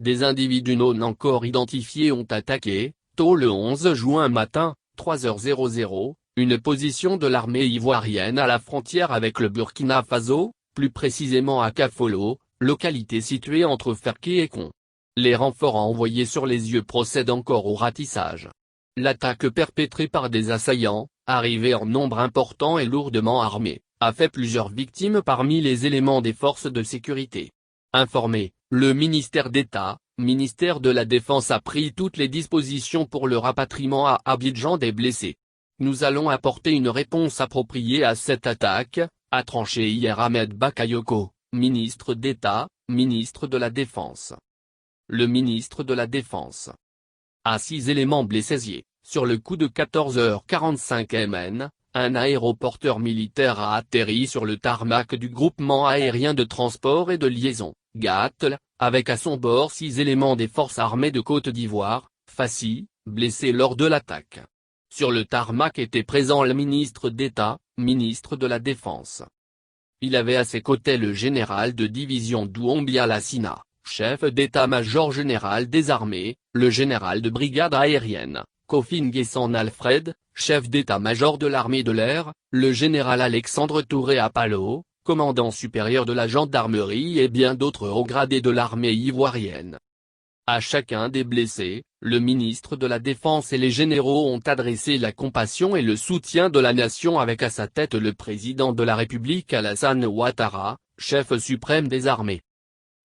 des individus non encore identifiés ont attaqué, tôt le 11 juin matin, 3h00, une position de l'armée ivoirienne à la frontière avec le Burkina Faso, plus précisément à Kafolo, localité située entre Ferké et Kon. Les renforts envoyés sur les lieux procèdent encore au ratissage. L'attaque perpétrée par des assaillants, arrivés en nombre important et lourdement armés, a fait plusieurs victimes parmi les éléments des forces de sécurité. Informé, le ministère d'État, ministère de la Défense a pris toutes les dispositions pour le rapatriement à Abidjan des blessés. Nous allons apporter une réponse appropriée à cette attaque, a tranché hier Ahmed Bakayoko, ministre d'État, ministre de la Défense. Le ministre de la Défense. À 6 éléments blessés. Sur le coup de 14h45 MN, un aéroporteur militaire a atterri sur le tarmac du groupement aérien de transport et de liaison, GATL, avec à son bord 6 éléments des forces armées de Côte d'Ivoire, FACI, blessés lors de l'attaque. Sur le tarmac était présent le ministre d'État, ministre de la Défense. Il avait à ses côtés le général de division Doumbia Lassina, chef d'état-major général des armées, le général de brigade aérienne, Kofi Nguessan Alfred, chef d'état-major de l'armée de l'air, le général Alexandre Touré Apalo, commandant supérieur de la gendarmerie et bien d'autres hauts gradés de l'armée ivoirienne. À chacun des blessés, le ministre de la Défense et les généraux ont adressé la compassion et le soutien de la nation avec à sa tête le président de la République Alassane Ouattara, chef suprême des armées.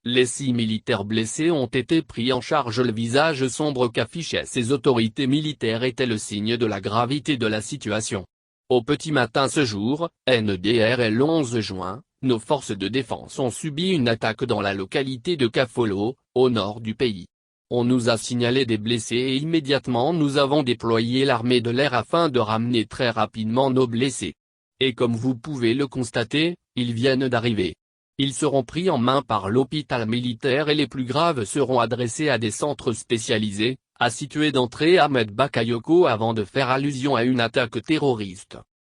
Les 6 militaires blessés ont été pris en charge. Le visage sombre qu'affichaient ces autorités militaires était le signe de la gravité de la situation. Au petit matin ce jour, NDR le 11 juin, nos forces de défense ont subi une attaque dans la localité de Kafolo, au nord du pays. On nous a signalé des blessés et immédiatement nous avons déployé l'armée de l'air afin de ramener très rapidement nos blessés. Et comme vous pouvez le constater, ils viennent d'arriver. Ils seront pris en main par l'hôpital militaire et les plus graves seront adressés à des centres spécialisés, a situé d'entrée Ahmed Bakayoko avant de faire allusion à une attaque terroriste.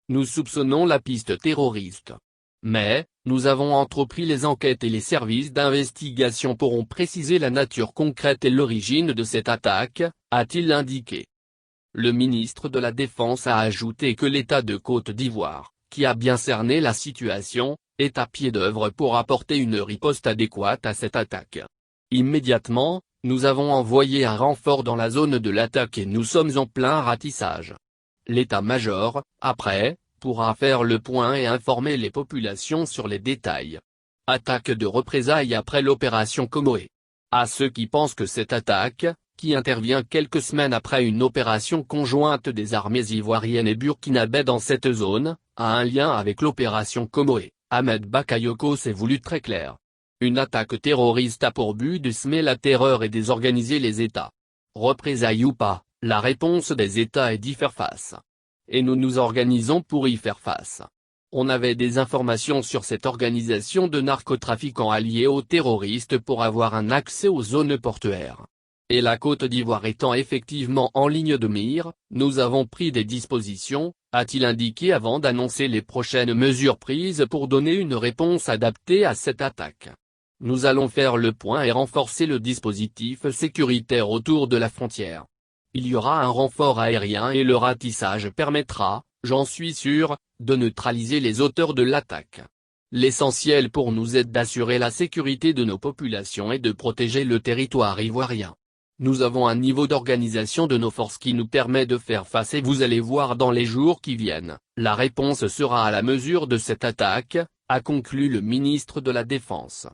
Nous soupçonnons la piste terroriste. Mais, nous avons entrepris les enquêtes et les services d'investigation pourront préciser la nature concrète et l'origine de cette attaque, a-t-il indiqué. Le ministre de la Défense a ajouté que l'État de Côte d'Ivoire, qui a bien cerné la situation, est à pied d'œuvre pour apporter une riposte adéquate à cette attaque. Immédiatement, nous avons envoyé un renfort dans la zone de l'attaque et nous sommes en plein ratissage. L'état-major, après, pourra faire le point et informer les populations sur les détails. Attaque de représailles après l'opération Comoé. À ceux qui pensent que cette attaque, qui intervient quelques semaines après une opération conjointe des armées ivoiriennes et burkinabè dans cette zone, a un lien avec l'opération Comoé, Ahmed Bakayoko s'est voulu très clair. Une attaque terroriste a pour but de semer la terreur et désorganiser les États. Représailles ou pas, la réponse des États est d'y faire face. Et nous nous organisons pour y faire face. On avait des informations sur cette organisation de narcotrafiquants alliés aux terroristes pour avoir un accès aux zones portuaires. Et la Côte d'Ivoire étant effectivement en ligne de mire, nous avons pris des dispositions, a-t-il indiqué avant d'annoncer les prochaines mesures prises pour donner une réponse adaptée à cette attaque. Nous allons faire le point et renforcer le dispositif sécuritaire autour de la frontière. Il y aura un renfort aérien et le ratissage permettra, j'en suis sûr, de neutraliser les auteurs de l'attaque. L'essentiel pour nous est d'assurer la sécurité de nos populations et de protéger le territoire ivoirien. Nous avons un niveau d'organisation de nos forces qui nous permet de faire face et vous allez voir dans les jours qui viennent, la réponse sera à la mesure de cette attaque, a conclu le ministre de la Défense.